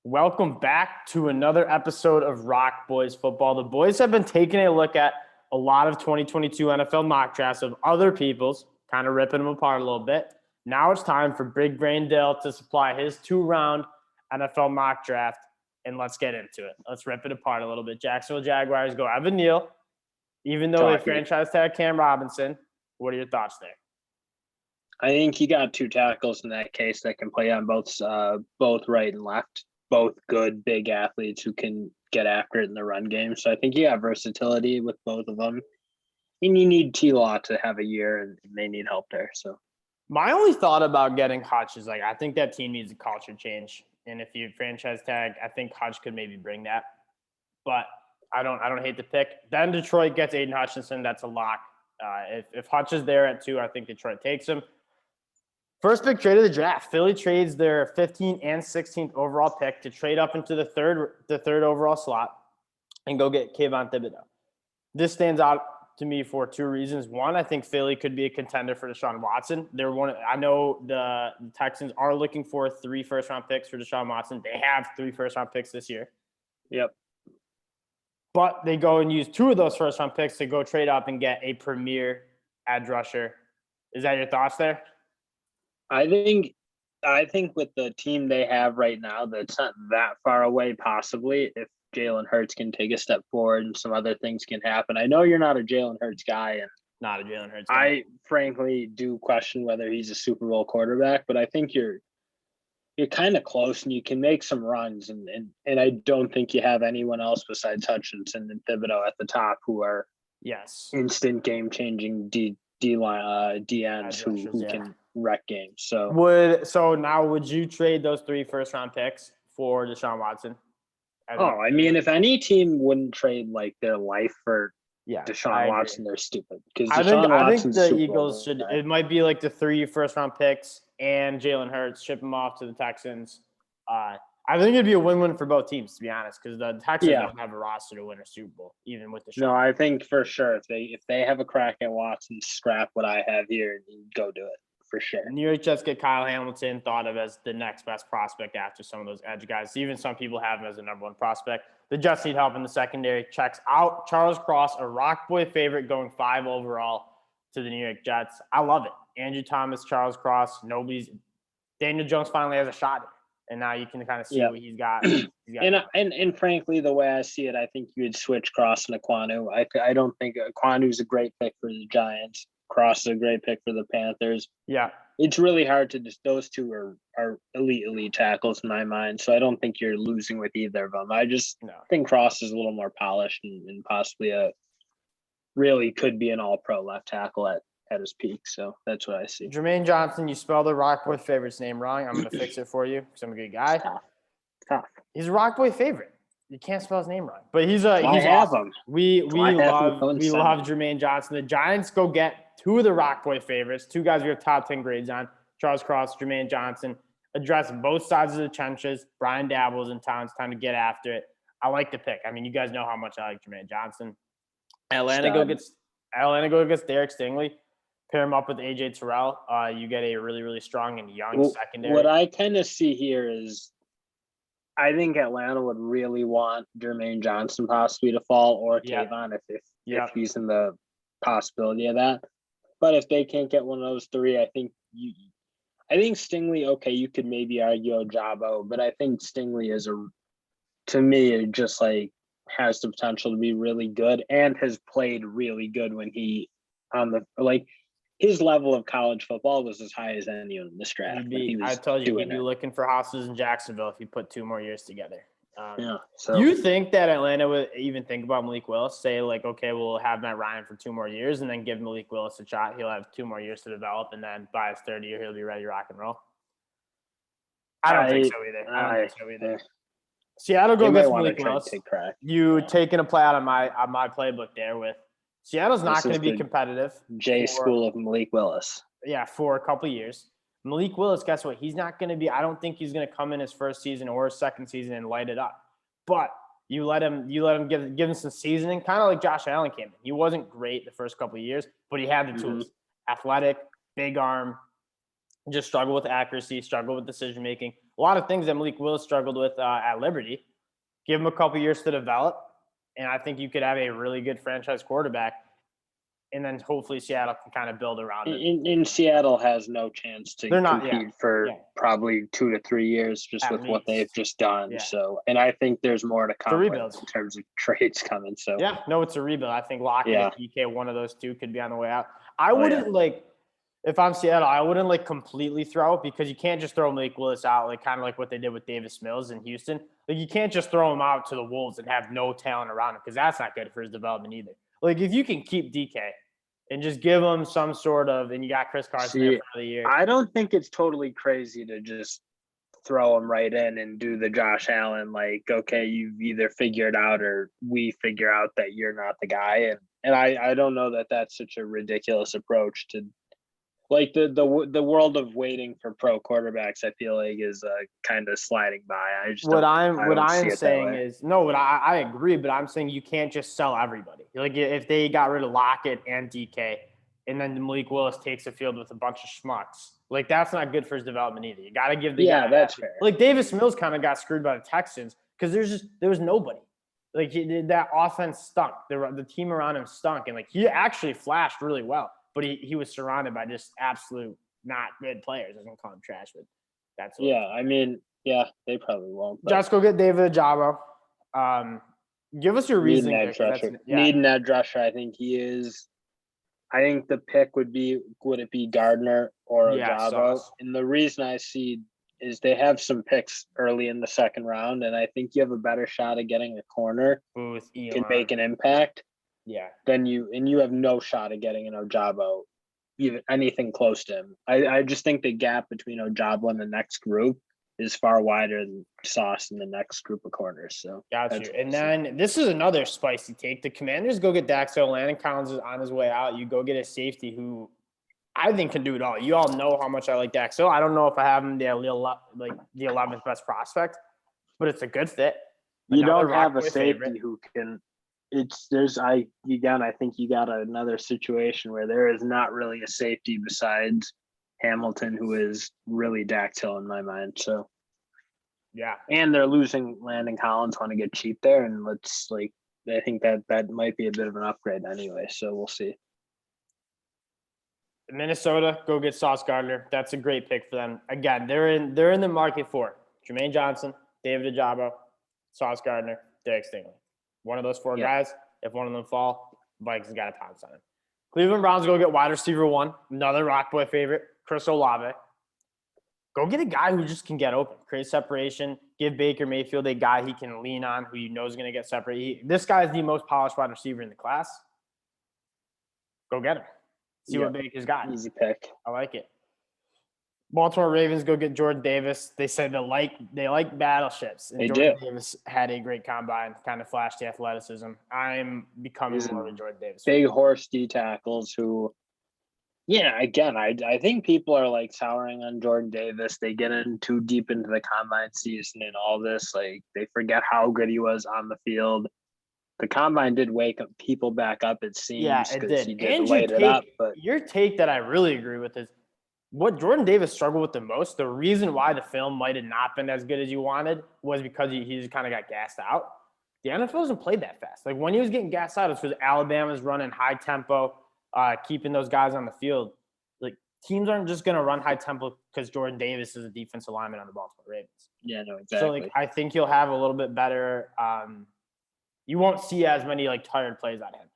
Welcome back to another episode of Rock Boys Football. The boys have been taking a look at a lot of 2022 NFL mock drafts of other people's, kind of ripping them apart a little bit. Now it's time for Big Brain Dale to supply his 2-round NFL mock draft, and let's get into it. Let's rip it apart a little bit. Jacksonville Jaguars go Evan Neal, even though they franchise tag Cam Robinson. What are your thoughts there? I think you got two tackles in that case that can play on both right and left. Both good, big athletes who can get after it in the run game. So I think you have versatility with both of them. And you need T-Law to have a year, and they need help there. So my only thought about getting Hutch is, I think that team needs a culture change. And if you franchise tag, I think Hutch could maybe bring that. But I don't hate the pick. Then Detroit gets Aiden Hutchinson. That's a lock. If Hutch is there at 2, I think Detroit takes him. First pick trade of the draft. Philly trades their 15th and 16th overall pick to trade up into the third overall slot and go get Kayvon Thibodeaux. This stands out to me for 2 reasons. One, I think Philly could be a contender for Deshaun Watson. I know the Texans are looking for 3 first-round picks for Deshaun Watson. They have 3 first-round picks this year. Yep. But they go and use 2 of those first-round picks to go trade up and get a premier edge rusher. Is that your thoughts there? I think with the team they have right now, that's not that far away, possibly, if Jalen Hurts can take a step forward and some other things can happen. I know you're not a Jalen Hurts guy, and not a Jalen Hurts guy. I frankly do question whether he's a Super Bowl quarterback, but I think you're kind of close and you can make some runs. And I don't think you have anyone else besides Hutchinson and Thibodeaux at the top who are instant game-changing DNs who can wreck games. So would you trade those 3 first-round picks for Deshaun Watson? I mean, if any team wouldn't trade their life for Deshaun Watson, they're stupid. Because I think the Eagles should. It might be the 3 first-round picks and Jalen Hurts, ship them off to the Texans. I think it'd be a win-win for both teams, to be honest, because the Texans don't have a roster to win a Super Bowl, even with Deshaun. No, I think for sure if they have a crack at Watson, scrap what I have here and go do it. For sure. New York Jets get Kyle Hamilton, thought of as the next best prospect after some of those edge guys. Even some people have him as the number 1 prospect. The Jets need help in the secondary. Checks out Charles Cross, a Rock Boy favorite, going 5 overall to the New York Jets. I love it. Andrew Thomas, Charles Cross. Daniel Jones finally has a shot here. And now you can kind of see what he's got. And frankly, the way I see it, I think you would switch Cross and Ekwonu. I don't think Ekwonu's a great pick for the Giants. Cross is a great pick for the Panthers. Yeah. It's really hard to just – those 2 are elite tackles in my mind, so I don't think you're losing with either of them. I just think Cross is a little more polished and possibly really could be an all-pro left tackle at his peak, so that's what I see. Jermaine Johnson, you spelled the Rock Boy favorite's name wrong. I'm going to fix it for you because I'm a good guy. Tough. He's a Rock Boy favorite. You can't spell his name wrong, but he's awesome. We love Jermaine Johnson. The Giants go get 2 of the Rock Boy favorites, 2 guys we have top 10 grades on, Charles Cross, Jermaine Johnson, address both sides of the trenches. Brian Daboll's in town. It's time to get after it. I like the pick. I mean, you guys know how much I like Jermaine Johnson. Atlanta go gets Derek Stingley. Pair him up with A.J. Terrell. You get a really, really strong and young secondary. What I tend to see here is I think Atlanta would really want Jermaine Johnson possibly to fall, or Tavon if he's in the possibility of that. But if they can't get one of those 3, I think Stingley, okay, you could maybe argue Ojabo, but I think Stingley is to me, it just has the potential to be really good and has played really good when he his level of college football was as high as anyone in this draft. I told you, he'd be looking for houses in Jacksonville if he put 2 more years together. So do you think that Atlanta would even think about Malik Willis? Say okay, we'll have Matt Ryan for 2 more years and then give Malik Willis a shot. He'll have 2 more years to develop, and then by his 3rd year, he'll be ready to rock and roll. I don't think so either. Seattle go against Malik Willis. You taking a play out of my playbook there with Seattle's not going to be competitive. School of Malik Willis. Yeah, for a couple of years. Malik Willis, guess what? He's not going to be – I don't think he's going to come in his first season or his second season and light it up. But you let him give him some seasoning, kind of like Josh Allen came in. He wasn't great the first couple of years, but he had the tools. Athletic, big arm, just struggle with accuracy, struggle with decision-making. a lot of things that Malik Willis struggled with at Liberty. Give him a couple years to develop, and I think you could have a really good franchise quarterback. And then hopefully Seattle can kind of build around it. In Seattle has no chance to compete for probably 2 to 3 years just with what they've just done. Yeah. So, and I think there's more to come in terms of trades coming. So yeah, no, it's a rebuild. I think Lockett and DK, one of those two could be on the way out. I wouldn't if I'm Seattle, I wouldn't completely throw it because you can't just throw Malik Willis out, kind of like what they did with Davis Mills in Houston. You can't just throw him out to the Wolves and have no talent around him because that's not good for his development either. If you can keep DK and just give him some sort of, and you got Chris Carson there for the year. I don't think it's totally crazy to just throw him right in and do the Josh Allen, okay, you've either figured out or we figure out that you're not the guy. And I don't know that that's such a ridiculous approach to the world of waiting for pro quarterbacks. I feel like is kind of sliding by. I agree, but I'm saying you can't just sell everybody. If they got rid of Lockett and DK, and then Malik Willis takes the field with a bunch of schmucks, that's not good for his development either. You got to give the guy that's fair. Davis Mills kind of got screwed by the Texans because there was nobody. That offense stunk. The team around him stunk, and he actually flashed really well. But he was surrounded by just absolute not good players. I don't call him trash, but that's what they probably won't. Just go get David Ajabo. Give us your reason. Need an edge rusher. I think he is. I think the pick would it be Gardner or Ajabo? And the reason I see is they have some picks early in the second round, and I think you have a better shot of getting a corner who can make an impact. Yeah. Then you have no shot of getting an Ajabo, even anything close to him. I just think the gap between Ajabo and the next group is far wider than Sauce in the next group of corners. So got you. And then this is another spicy take. The Commanders go get Dax Hill. Landon Collins is on his way out. You go get a safety who I think can do it all. You all know how much I like Dax Hill. I don't know if I have him the 11th best prospect, but it's a good fit. You don't have a safety who can. I think you got another situation where there is not really a safety besides Hamilton, who is really Dax Hill in my mind. So, yeah. And they're losing Landon Collins, want to get cheap there. And I think that might be a bit of an upgrade anyway. So we'll see. Minnesota, go get Sauce Gardner. That's a great pick for them. Again, they're in the market for Jermaine Johnson, David Ajabo, Sauce Gardner, Derek Stingley. One of those four guys, if one of them fall, Vikings got to pounce on him. Cleveland Browns go get wide receiver 1, another Rock Boy favorite, Chris Olave. Go get a guy who just can get open, create separation, give Baker Mayfield a guy he can lean on who you know is going to get separate. This guy is the most polished wide receiver in the class. Go get him. See what Baker's got. Easy pick. I like it. Baltimore Ravens go get Jordan Davis. They said they like battleships. And Jordan Davis had a great combine, kind of flashed the athleticism. I'm becoming more of a Jordan Davis. Big horse D tackles who, again, I think people are souring on Jordan Davis. They get in too deep into the combine season and all this. They forget how good he was on the field. The combine did wake up people back up, it seems. Yeah, it did. He did light it up. But your take that I really agree with is what Jordan Davis struggled with the most. The reason why the film might have not been as good as you wanted was because he just kind of got gassed out. The NFL hasn't played that fast. When he was getting gassed out, it's because Alabama's running high tempo, keeping those guys on the field. Teams aren't just going to run high tempo because Jordan Davis is a defensive lineman on the Baltimore Ravens. Yeah, no, exactly. So I think he'll have a little bit better. You won't see as many tired plays out of him.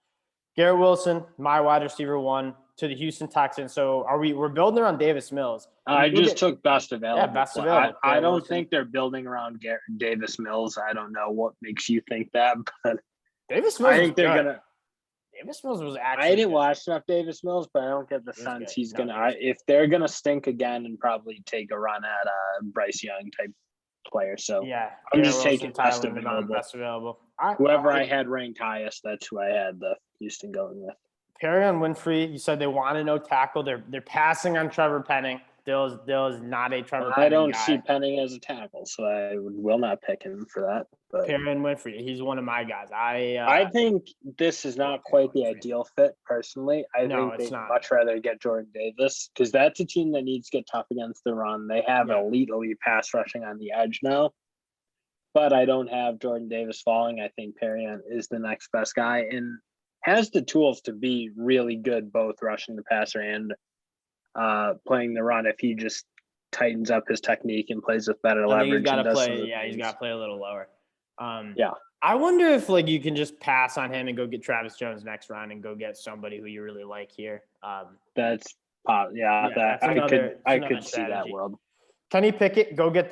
Garrett Wilson, my wide receiver 1 to the Houston Texans. So we're building around Davis Mills. I just took best available. Yeah, best available. I don't think they're building around Davis Mills. I don't know what makes you think that, but Davis Mills. I think they're gonna. Davis Mills was actually. I didn't watch enough Davis Mills, but I don't get the sense he's gonna. If they're gonna stink again and probably take a run at a Bryce Young type player, so I'm just taking best available. Whoever I had ranked highest, that's who I had the Houston going with. Perry on Winfrey, you said they want to no tackle. They're passing on Trevor Penning. Dill's not a Trevor. I don't see Penning as a tackle, so I will not pick him for that. But Perrin Winfrey, he's one of my guys. I think this is not quite the ideal fit, personally. I think they'd much rather get Jordan Davis because that's a team that needs to get tough against the run. They have elite pass rushing on the edge now. But I don't have Jordan Davis falling. I think Perrion is the next best guy and has the tools to be really good, both rushing the passer and playing the run if he just tightens up his technique and plays with better leverage. He's got to play. Yeah, he's got to play a little lower. I wonder if you can just pass on him and go get Travis Jones next round and go get somebody who you really like here. I could see that world. Kenny Pickett, go get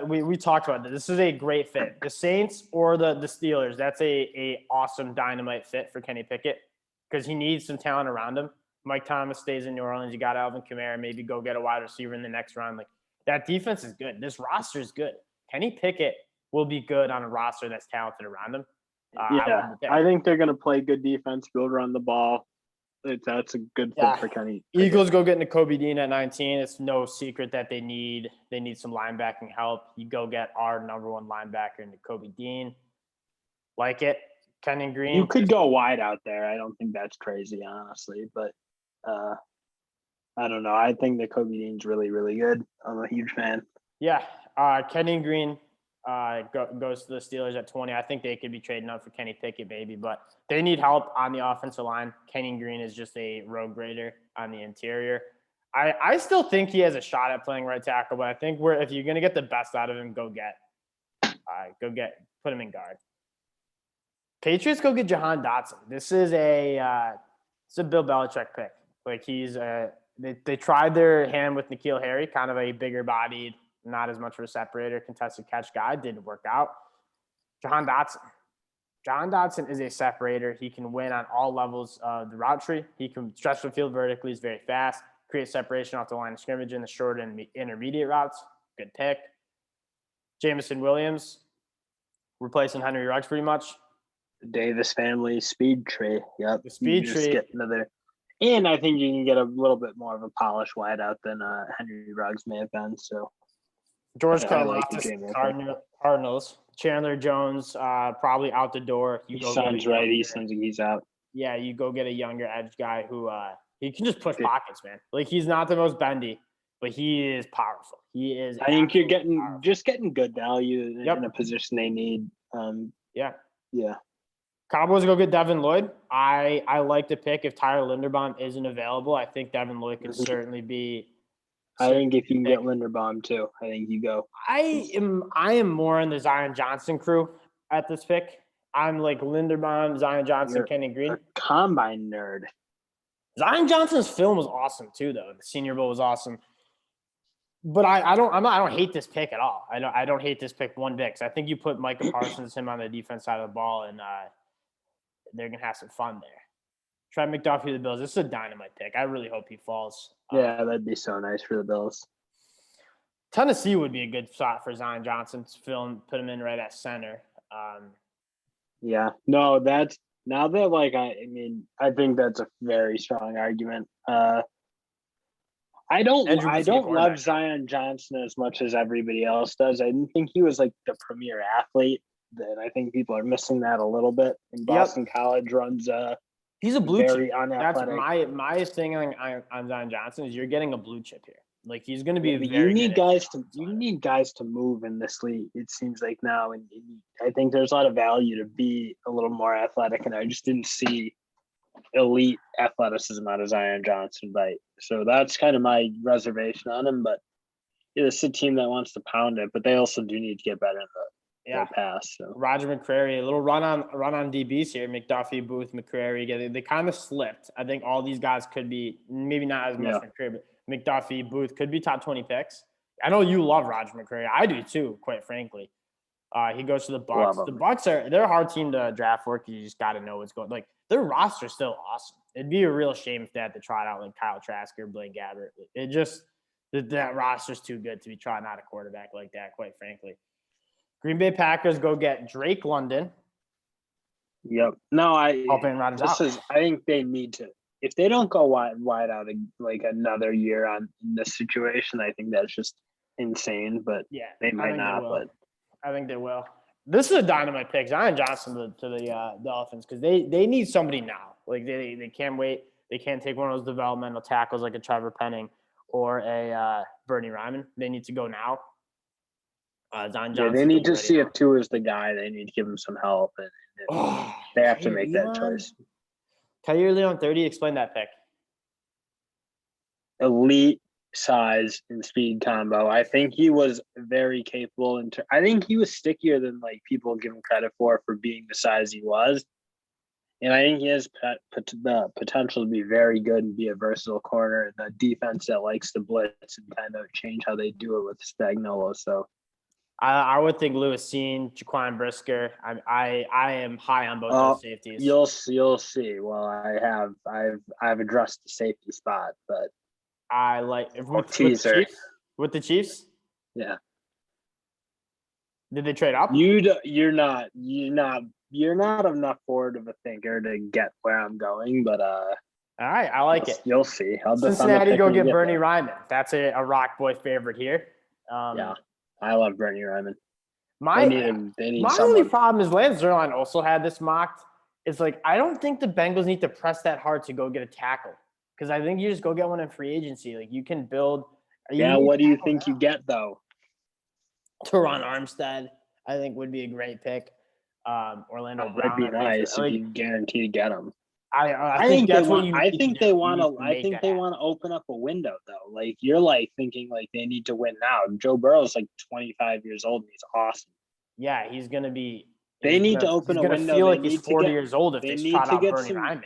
we talked about this. This is a great fit. The Saints or the Steelers, that's a awesome dynamite fit for Kenny Pickett because he needs some talent around him. Mike Thomas stays in New Orleans. You got Alvin Kamara. Maybe go get a wide receiver in the next round. That defense is good. This roster is good. Kenny Pickett will be good on a roster that's talented around him. I think they're going to play good defense, build around the ball. That's a good fit for Kenny. Eagles go get Nakobe Dean at 19. It's no secret that they need some linebacking help. You go get our number one linebacker, Nakobe Dean. Like it. Kenyon Green. You could go wide out there. I don't think that's crazy, honestly. But I don't know. I think Nakobe Dean's really, really good. I'm a huge fan. Yeah. Kenyon Green goes to the Steelers at 20. I think they could be trading up for Kenny Pickett, maybe, but they need help on the offensive line. Kenyon Green is just a road grader on the interior. I still think he has a shot at playing right tackle, but I think if you're going to get the best out of him, put him in guard. Patriots go get Jahan Dotson. This is it's a Bill Belichick pick. They tried their hand with N'Keal Harry, kind of a bigger bodied, not as much of a separator, contested catch guy. Didn't work out. Jahan Dotson is a separator. He can win on all levels of the route tree. He can stretch the field vertically. He's very fast. Create separation off the line of scrimmage in the short and intermediate routes. Good pick. Jameson Williams, replacing Henry Ruggs pretty much. The Davis family speed tree. Yep. The speed tree. Get another. And I think you can get a little bit more of a polished wideout than Henry Ruggs may have been. So George Karlaftis, Cardinals. Chandler Jones, probably out the door. He sounds right. He sounds like he's out. Yeah, you go get a younger edge guy who he can just push pockets, man. He's not the most bendy, but he is powerful. He is. I think you're getting good value in a position they need. Yeah. Cowboys go get Devin Lloyd. I like the pick if Tyler Linderbaum isn't available. I think Devin Lloyd can certainly be. I think if you can get Linderbaum too, I think you go. I am more in the Zion Johnson crew at this pick. I'm like Linderbaum, Zion Johnson, Kenny Green. A combine nerd. Zion Johnson's film was awesome too, though. The Senior Bowl was awesome. But I don't hate this pick at all. I don't hate this pick one bit because I think you put Micah Parsons him on the defense side of the ball and they're gonna have some fun there. Trent McDuffie, the Bills. This is a dynamite pick. I really hope he falls. Yeah, that'd be so nice for the Bills. Tennessee would be a good spot for Zion Johnson's film. Put him in right at center. Yeah, no, that's now that I think that's a very strong argument. I don't love Zion Johnson as much as everybody else does. I didn't think he was the premier athlete. That I think people are missing that a little bit. In Boston College runs he's a blue chip. That's my thing on Zion Johnson is you're getting a blue chip here. He's going to be. You need guys to move in this league. It seems like now, and I think there's a lot of value to be a little more athletic. And I just didn't see elite athleticism out of Zion Johnson. So that's kind of my reservation on him. But it's a team that wants to pound it, but they also do need to get better in the pass. So. Roger McCreary, a little run on DBs here. McDuffie, Booth, McCreary. They kind of slipped. I think all these guys could be maybe not as much McCreary, but McDuffie, Booth could be top 20 picks. I know you love Roger McCreary. I do too, quite frankly. He goes to the Bucs. The Bucs they're a hard team to draft for because you just got to know what's going. Their roster's still awesome. It'd be a real shame if they had to try it out Kyle Trask or Blaine Gabbert. It just that roster's too good to be trying out a quarterback like that, quite frankly. Green Bay Packers go get Drake London. Yep. No, I think they need to. if they don't go wide out like another year on in this situation, I think that's just insane. But yeah, they might not. But I think they will. This is a dynamite pick. Zion Johnson to the Dolphins because they need somebody now. Like they can't wait. They can't take one of those developmental tackles like a Trevor Penning or a Bernie Ryman. They need to go now. Zion Johnson. They need to see if Tua is the guy. They need to give him some help, and they have to make that choice. Kaiir Leon 30. Explain that pick. Elite size and speed combo. I think he was very capable. I think he was stickier than like people give him credit for being the size he was. And I think he has the potential to be very good and be a versatile corner. The defense that likes to blitz and kind of change how they do it with Spagnuolo. So I would think Lewis Seen, Jaquan Brisker. I am high on both those safeties. You'll see. Well, I've addressed the safety spot, but I like with the Chiefs. Yeah. Did they trade up? You're not enough forward of a thinker to get where I'm going, but all right, I like it. You'll see. Cincinnati go get Bernie Ryman. That's a Rock Boy favorite here. Yeah, I love Bernie Ryman. My only problem is Lance Zierlein also had this mocked. It's like I don't think the Bengals need to press that hard to go get a tackle because I think you just go get one in free agency. Like you can build. What do you think you get though? Teron Armstead, I think would be a great pick. Orlando Brown would be nice if you guarantee to get him. I think that's what you. I think they want to. I think they want to open up a window though. Like you're like thinking like they need to win now. Joe Burrow's like 25 years old and he's awesome. Yeah, he's gonna be. They need to open a window. He's gonna feel like he's 40 years old if they trot out Bernie Ryman.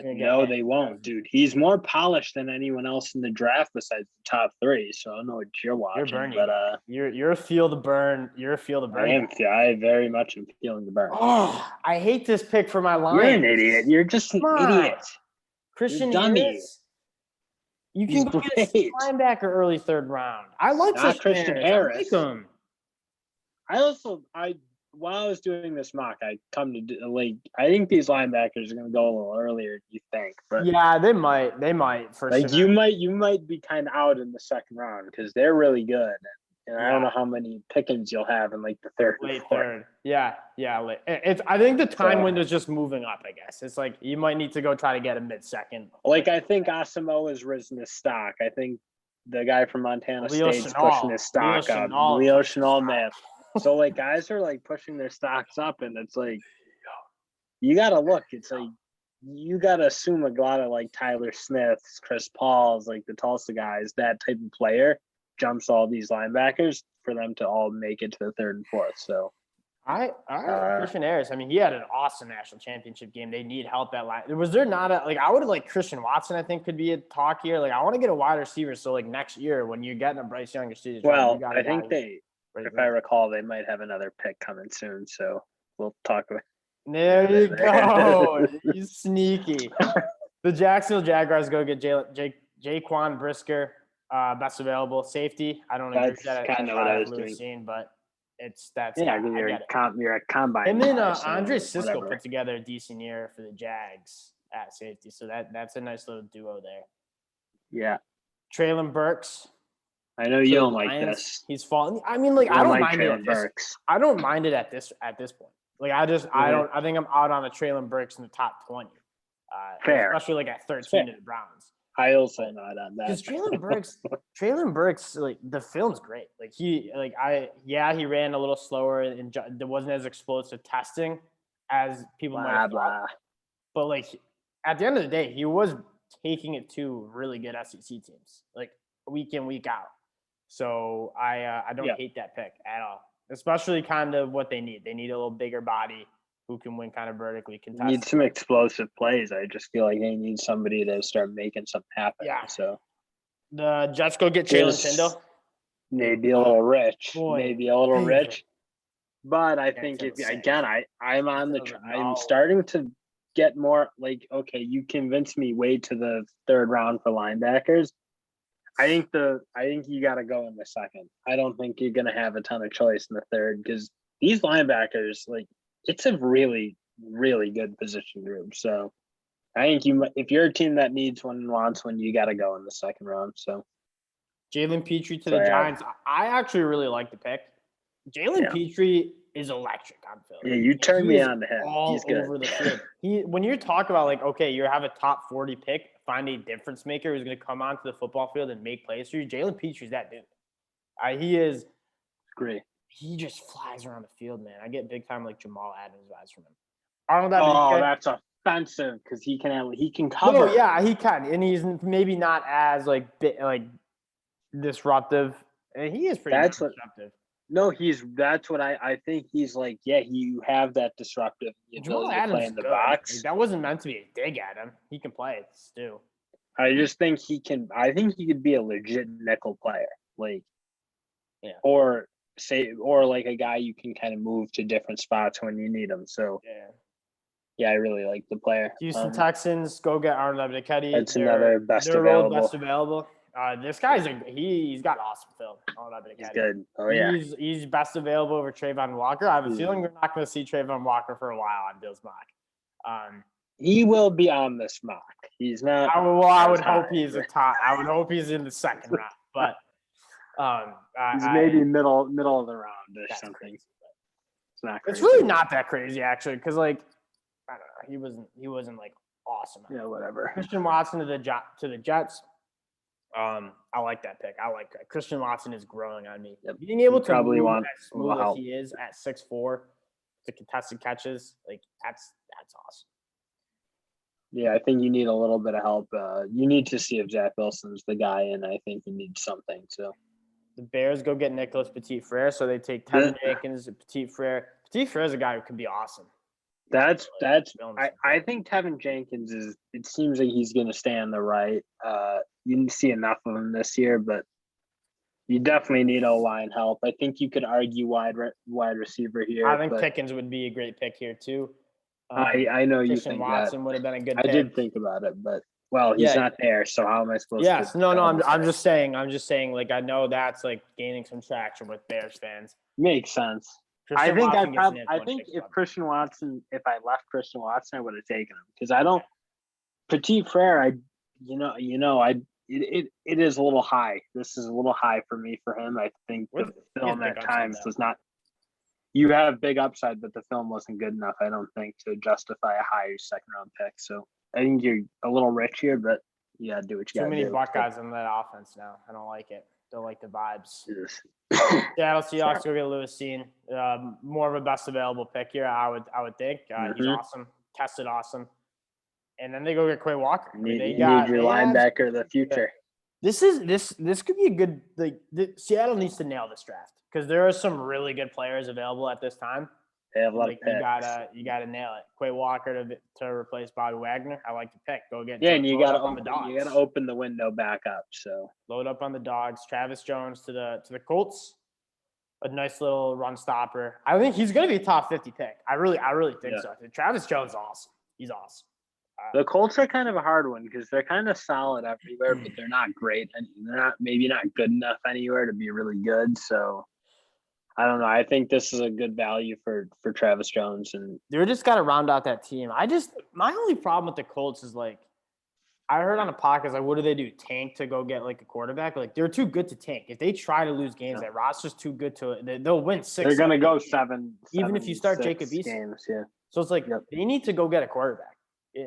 No, they won't, dude. He's more polished than anyone else in the draft besides the top three. So I don't know what you're watching. You're Bernie. But you're a feel the burn. You're a feel the burn. I very much am feeling the burn. Oh, I hate this pick for my Lions. You're an idiot. You're just an idiot. Christian Harris. You can go get a linebacker early third round. I like Christian Harris. I like him. While I was doing this mock, I I think these linebackers are going to go a little earlier than you think. But yeah, they might for sure. You might be kind of out in the second round because they're really good. And I don't know how many pickings you'll have in like the third. Late third. Yeah. Late. I think the time window is just moving up, I guess. It's like you might need to go try to get a mid-second. Like I think Asamoah has risen his stock. I think the guy from Montana State's pushing his stock up. Leo Chenal, man. So like guys are like pushing their stocks up, and it's like you gotta look. It's like you gotta assume a lot of like Tyler Smiths, Chris Paul's, like the Tulsa guys, that type of player jumps all these linebackers for them to all make it to the third and fourth. So Christian Harris. I mean, he had an awesome national championship game. They need help at line. Was there not I would have like Christian Watson, I think could be a talk here. Like I want to get a wide receiver. So like next year when you're getting a Bryce Young or Steven, I think if I recall, they might have another pick coming soon, so we'll talk about it. There you go. You sneaky. The Jacksonville Jaguars go get Jaquan Brisker, best available safety. I don't agree with that. That's kind of what I was doing. But you're at combine. And then Andre Sisco put together a decent year for the Jags at safety, so that's a nice little duo there. Yeah. Treylon Burks. I know you don't like this. He's falling. I mean, like I don't mind it. Burks. I don't mind it at this point. Like I think I'm out on a Treylon Burks in the top 20. Fair, especially like at 13 to the Browns. I also not on that because Treylon Burks, like the film's great. Like he ran a little slower and there wasn't as explosive testing as people might have thought. But like at the end of the day, he was taking it to really good SEC teams, like week in, week out. So I don't hate that pick at all, especially kind of what they need. They need a little bigger body who can win kind of vertically contested. Need some explosive plays. I just feel like they need somebody to start making something happen. Yeah. So the Jets go get Jalen Tyndall. Maybe a little rich. But I think I'm starting to get more like, okay, you convinced me way to the third round for linebackers. I think you got to go in the second. I don't think you're going to have a ton of choice in the third because these linebackers, like, it's a really, really good position group. So I think if you're a team that needs one and wants one, you got to go in the second round. So Jalen Petrie to the Giants. I actually really like the pick. Jalen Petrie is electric on Philly. Yeah, you turn me on to him. All over the field. When you talk about like, okay, you have a top 40 pick, find a difference maker who's going to come onto the football field and make plays for you. Jalen Petrie's that dude. He is great. He just flies around the field, man. I get big time like Jamal Adams vibes from him. That's offensive because he can cover. No, yeah, he can, and he's maybe not as like disruptive. And he is pretty disruptive. That's what I think he's like. Yeah, you have that disruptive ability to play in the box. Like, that wasn't meant to be a dig at him. He can play it, Stu. I just think he can. I think he could be a legit nickel player, or like a guy you can kind of move to different spots when you need him. So I really like the player. Houston Texans go get Arnold Ebiketie. That's another best available. This guy's he's got awesome film. He's good. Oh yeah, he's best available over Trayvon Walker. I have a feeling we're not going to see Trayvon Walker for a while on Bill's mock. He will be on this mock. He's not. I would hope he's a top. I would hope he's in the second round, but he's maybe middle of the round or something. Crazy, it's not. Crazy. It's really not that crazy actually, because like I don't know, he wasn't like awesome. Yeah, whatever. Christian Watson to the Jets. I like that pick. I like that. Christian Watson is growing on me. Yep. Being able to probably want as smooth as he is at 6'4", to contested catches, like that's awesome. Yeah, I think you need a little bit of help. You need to see if Zach Wilson's the guy, and I think you need something. So the Bears go get Nicholas Petit-Frere, so they take Tevin Jenkins and Petit-Frere. Petit-Frere is a guy who could be awesome. I think Tevin Jenkins it seems like he's going to stay on the right. You didn't see enough of him this year, but you definitely need O-line help. I think you could argue wide receiver here. I think Pickens would be a great pick here too. I know you think Watson would have been a good pick. I did think about it, but he's not there, so how am I supposed to? Yes, no, I'm just saying, like I know that's like gaining some traction with Bears fans. Makes sense. I think if I left Christian Watson, I would have taken him because I don't Petit-Frere. It is a little high. This is a little high for me for him. I think the film at times does not. You have big upside, but the film wasn't good enough, I don't think, to justify a higher second round pick. So I think you're a little rich here, but you gotta do what you gotta do. Too many Buckeyes in that offense now. I don't like it. Don't like the vibes. Seattle Seahawks go get Lewis Cine. More of a best available pick here, I would think. He's awesome, tested awesome. And then they go get Quay Walker. Need your linebacker of the future. This could be a good Seattle needs to nail this draft because there are some really good players available at this time. They have a lot of picks. You gotta nail it. Quay Walker to replace Bobby Wagner. I like the pick. Go get and you gotta open the window back up. So load up on the Dogs. Travis Jones to the Colts. A nice little run stopper. I think he's gonna be a top 50 pick. I really think so. Travis Jones is awesome. He's awesome. The Colts are kind of a hard one because they're kind of solid everywhere, but they're not great, and they're maybe not good enough anywhere to be really good. So I don't know. I think this is a good value for Travis Jones, and they're just got to round out that team. My only problem with the Colts is like I heard on a podcast like, what do they do? Tank to go get like a quarterback? Like they're too good to tank. If they try to lose games, that roster's too good to it. They'll win 6. They're gonna go 7. Even if you start Jacob Eason games, yeah. So it's like they need to go get a quarterback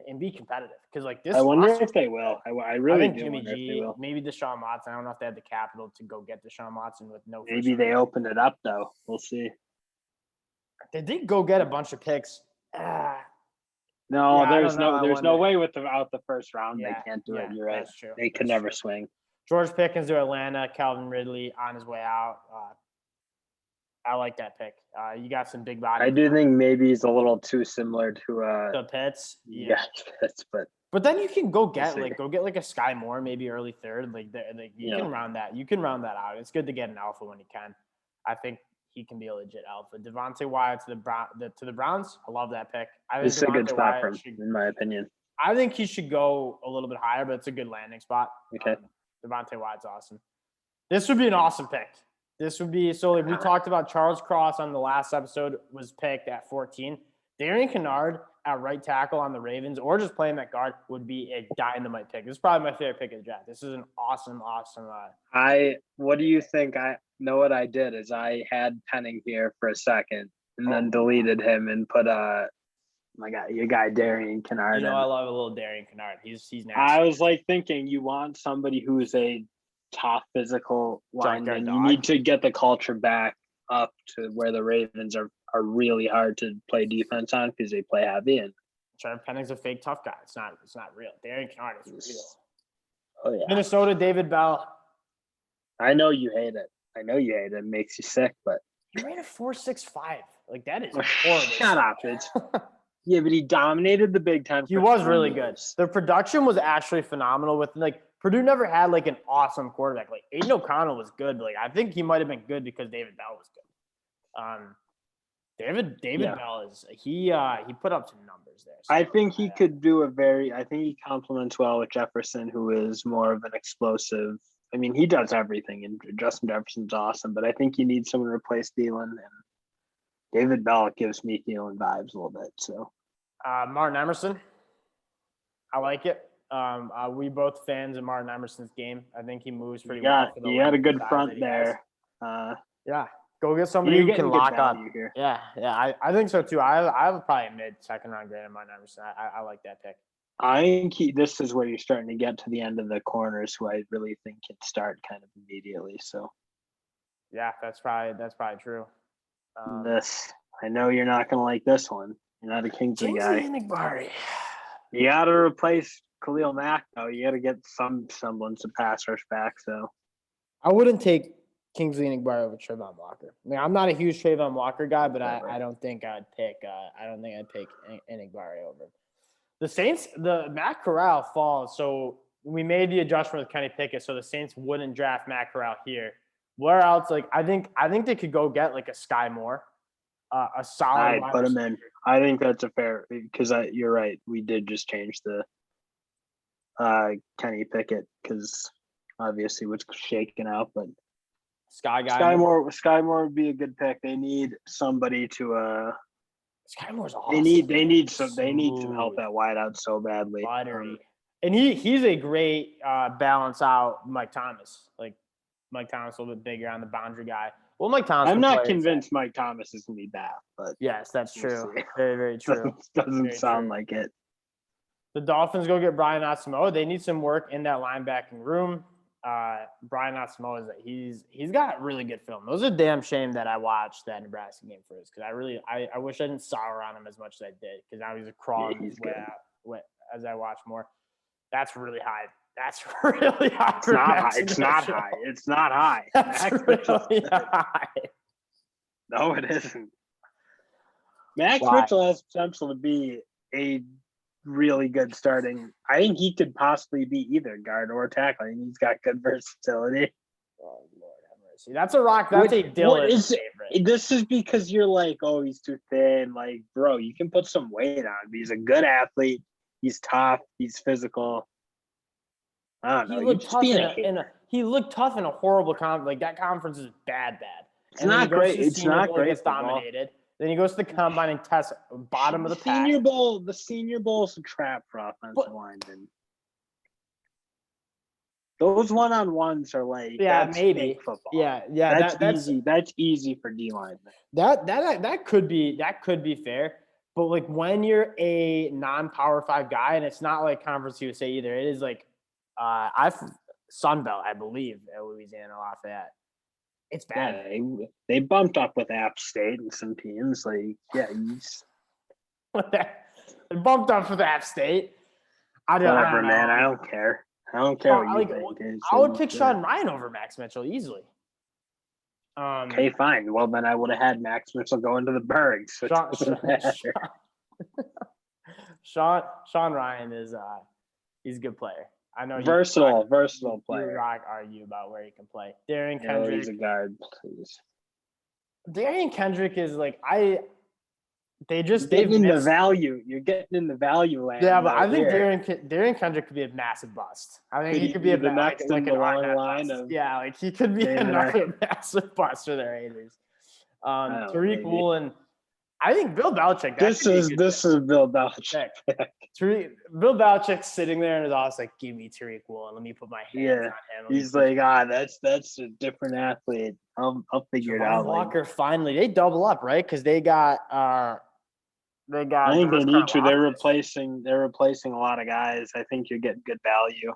and be competitive because like this. I wonder if they will. I really think do Jimmy wonder G, if they will. maybe Deshaun Watson. I don't know if they have the capital to go get Deshaun Watson with no. Maybe they opened it up though. We'll see. They did go get a bunch of picks. No, there's no way without the first round they can't do it. You're right. That's true. They could never swing. George Pickens to Atlanta. Calvin Ridley on his way out. I like that pick. You got some big bodies. I do think maybe he's a little too similar to the Pitts. Yeah, Pitts, but then you can go get like a Sky Moore, maybe early third. You can round that. You can round that out. It's good to get an alpha when you can. I think he can be a legit alpha. Devontae Wyatt to the Browns. I love that pick. I think it's a good spot for him, in my opinion. I think he should go a little bit higher, but it's a good landing spot. Okay. Devontae Wyatt's awesome. This would be an awesome pick. This would be we talked about Charles Cross on the last episode was picked at 14. Darian Kennard at right tackle on the Ravens, or just playing that guard, would be a dynamite pick. This is probably my favorite pick of the draft. This is an awesome. What do you think? I know what I did is I had Penning here for a second and then deleted him and put my guy, your guy Darian Kennard. You know, I love a little Darian Kennard. He's nasty. I was like thinking you want somebody who's a top physical lineman. You need to get the culture back up to where the Ravens are really hard to play defense on because they play heavy. And Trevor Penning's a fake tough guy. It's not real. Darian Kennard is real. Oh yeah. Minnesota, David Bell. I know you hate it. It makes you sick, but he ran a 4.65. Like that is horrible. Shut up, it's yeah, but he dominated the Big Ten. He was really good. The production was actually phenomenal. With like Purdue never had like an awesome quarterback. Like Aiden O'Connell was good, but like I think he might have been good because David Bell was good. David Bell is he put up some numbers there. So I think he could do I think he complements well with Jefferson, who is more of an explosive. I mean, he does everything, and Justin Jefferson's awesome, but I think you need someone to replace Thielen, and David Bell gives me Thielen vibes a little bit. So Martin Emerson, I like it. We both fans of Martin Emerson's game. I think he moves pretty well. He had a good front there. Yeah. Go get somebody who can lock up. Here. Yeah, I think so too. I have probably a mid-second round grade on Martin Emerson. I like that pick. I think this is where you're starting to get to the end of the corners, who I really think can start kind of immediately. So, yeah, that's probably true. I know you're not going to like this one. You're not a Kingsley guy. Enagbare. You got to replace Khalil Mack though. You got to get some semblance of pass rush back. So, I wouldn't take Kingsley Enagbare over Trevon Walker. I mean, I'm not a huge Trevon Walker guy, but I don't think I'd pick Enagbare over. The Saints, the Matt Corral falls, so we made the adjustment with Kenny Pickett, so the Saints wouldn't draft Matt Corral here. Where else? Like I think they could go get like a Sky Moore, a solid. I'd put him in. I think that's a fair because you're right. We did just change the Kenny Pickett because obviously what's shaken out, but Sky Moore would be a good pick. They need somebody to Sky Moore's awesome. They need some help at wideout so badly. And he's a great balance out Mike Thomas. Like Mike Thomas a little bit bigger on the boundary guy. Well, Mike Thomas. I'm not convinced Mike Thomas is gonna be bad, but yes, that's true. Very, very true. Doesn't sound like it. The Dolphins go get Brian Asamoah. They need some work in that linebacking room. Brian Asamoah he's got really good film. It was a damn shame that I watched that Nebraska game first because I wish I didn't sour on him as much as I did because now he's crawling his way out as I watch more. That's really high. That's really high. It's not high. It's not high. That's really high. No, it isn't. Max Mitchell has potential to be a really good starting. I think he could possibly be either guard or tackle. I think he's got good versatility. Oh Lord have mercy. That's a rock. That's a Dylan favorite. This is because you're like, oh, he's too thin. Like, bro, you can put some weight on. He's a good athlete. He's tough. He's physical. I don't know. He looked tough in a horrible conference. Like that conference is bad. It's not great. It's not great. Gets dominated. Then he goes to the combine and tests bottom of the pack. The Senior Bowl is a trap for offensive linemen. Those one-on-ones are like maybe football. Yeah. That's easy. That's easy for D linemen. That could be fair. But like when you're a non-Power 5 guy, and it's not like Conference USA either. It is like Sunbelt, I believe, at Louisiana Lafayette. It's bad. Yeah, they bumped up with App State and some teams. Like, yeah, they bumped up with App State. Whatever, man. I don't care. I don't care what you think. I would pick Sean Ryan over Max Mitchell easily. Okay, fine. Well, then I would have had Max Mitchell go into the Bergs. So Sean Ryan is he's a good player. I know versatile player. You argue about where he can play. Darian Kendrick. He's a guard, please. Darian Kendrick is like You're getting in the value land. Yeah, but I think Darian Kendrick could be a massive bust. I think he could be a next in the long line of he could be another massive bust for the Raiders. Tariq Woolen, I think Bill Belichick. This is Bill Belichick. Bill Belichick's sitting there in his office like, give me Tariq Woolen. Let me put my hands on him. He's like, that's a different athlete. I'll figure it out. Walker finally they double up, right? Because they got. I think they need to. They're replacing a lot of guys. I think you're getting good value.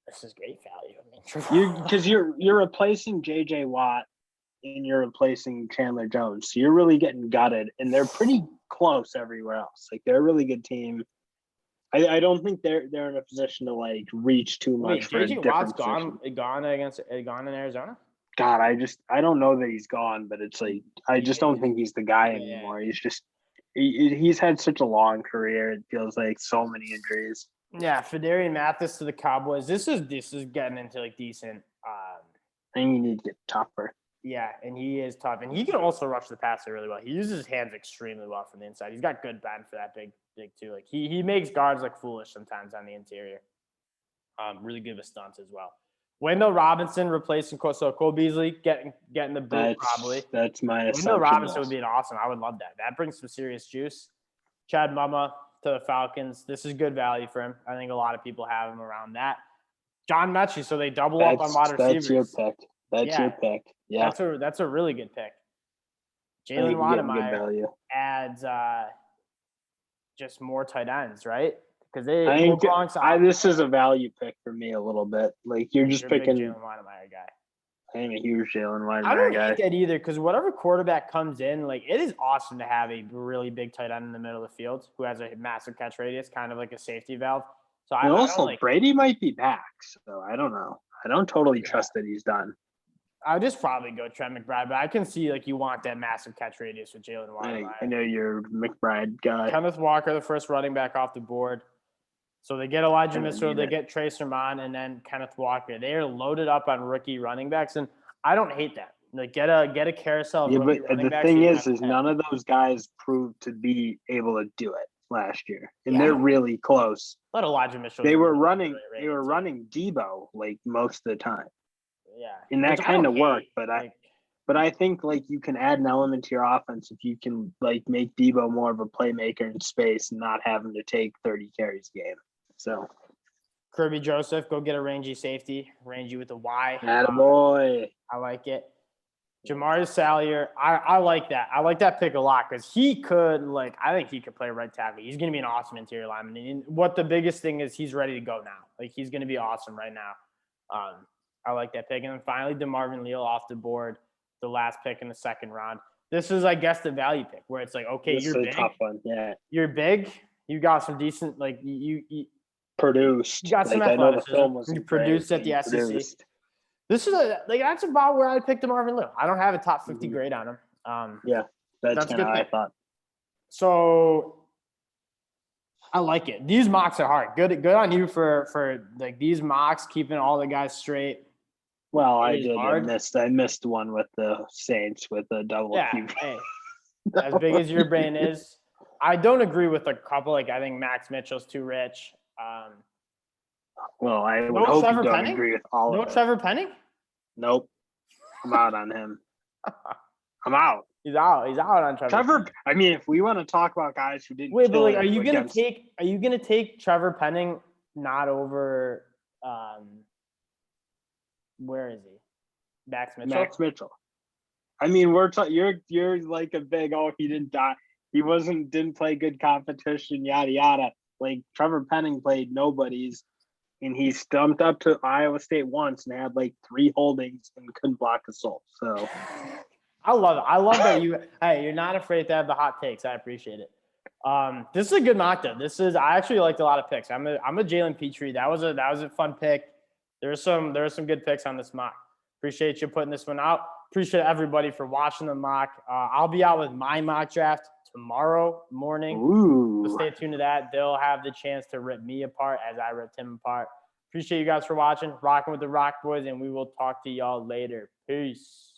This is great value. Because you're replacing JJ Watt and you're replacing Chandler Jones. So you're really getting gutted, and they're pretty close everywhere else. Like they're a really good team. I don't think they're in a position to like reach too much. Wait, JJ Watt's gone in Arizona? God, I don't know that he's gone, but it's like I just don't think he's the guy anymore. He's just he's had such a long career. It feels like so many injuries. Yeah, Fedarian Mathis to the Cowboys. This is getting into like decent. I think you need to get tougher. Yeah, and he is tough, and he can also rush the passer really well. He uses his hands extremely well from the inside. He's got good bend for that big too. Like he makes guards look foolish sometimes on the interior. Really good with stunts as well. Wendell Robinson replacing Cole Beasley, getting the boot probably. That's my assumption. Wendell Robinson would be an awesome. I would love that. That brings some serious juice. Chad Mumma to the Falcons. This is good value for him. I think a lot of people have him around that. John Mechie, so they double up on wide receivers. That's your pick. That's your pick. Yeah. That's a really good pick. Jalen Wademeyer adds just more tight ends, right? Because this is a value pick for me a little bit. Like you're just picking Jalen Wademeyer guy. I'm a huge Jalen Wademeyer guy. I don't hate that either because whatever quarterback comes in, like it is awesome to have a really big tight end in the middle of the field who has a massive catch radius, kind of like a safety valve. So Brady might be back, so I don't know. I don't totally trust that he's done. I would just probably go Trent McBride, but I can see like you want that massive catch radius with Jalen Wademeyer. I know you're a McBride guy. Kenneth Walker, the first running back off the board. So they get Elijah Mitchell, they get Trey Sermon, and then Kenneth Walker. They are loaded up on rookie running backs, and I don't hate that. Like get a carousel. Yeah, but the thing is none of those guys proved to be able to do it last year, and they're really close. Let Elijah Mitchell. They were running Debo like most of the time. Yeah, and that kind of worked, but I think like you can add an element to your offense if you can like make Debo more of a playmaker in space and not have him to take 30 carries a game. So Kirby Joseph, go get a rangy safety, rangy with a Y. Attaboy. I like it. Jamari Salyer, I like that. I like that pick a lot because I think he could play right tackle. He's going to be an awesome interior lineman. And what the biggest thing is, he's ready to go now. Like he's going to be awesome right now. I like that pick. And then finally, DeMarvin Leal off the board, the last pick in the second round. This is, I guess, the value pick where it's like, okay, you're big. Tough one. Yeah. You're big. You got some decent, like you produced. You got some athleticism. You produced at the SEC. This is that's about where I'd pick DeMarvin Leal. I don't have a top 50 grade on him. That's kind of what I thought. So I like it. These mocks are hard. Good on you for like these mocks, keeping all the guys straight. Well, I did. I missed one with the Saints with a double Q. Hey, as big as your brain is, I don't agree with a couple. Like I think Max Mitchell's too rich. Well, I would hope you don't agree with all of them. No Trevor Penning? Nope. I'm out on him. I'm out. He's out on Trevor. I mean, if we want to talk about guys who didn't wait, but like, are you gonna take Trevor Penning not over where is he? Max Mitchell. I mean, you're like a big he didn't die. He didn't play good competition, yada yada. Like Trevor Penning played nobodies, and he stumped up to Iowa State once and had like 3 holdings and couldn't block a soul. So I love it. I love that you're not afraid to have the hot takes. I appreciate it. This is a good mock though. I actually liked a lot of picks. I'm a Jalen Petrie. That was a fun pick. There are some good picks on this mock. Appreciate you putting this one out. Appreciate everybody for watching the mock. I'll be out with my mock draft tomorrow morning. Ooh. So stay tuned to that. They'll have the chance to rip me apart as I ripped him apart. Appreciate you guys for watching, rocking with the Rock Boys, and we will talk to y'all later. Peace.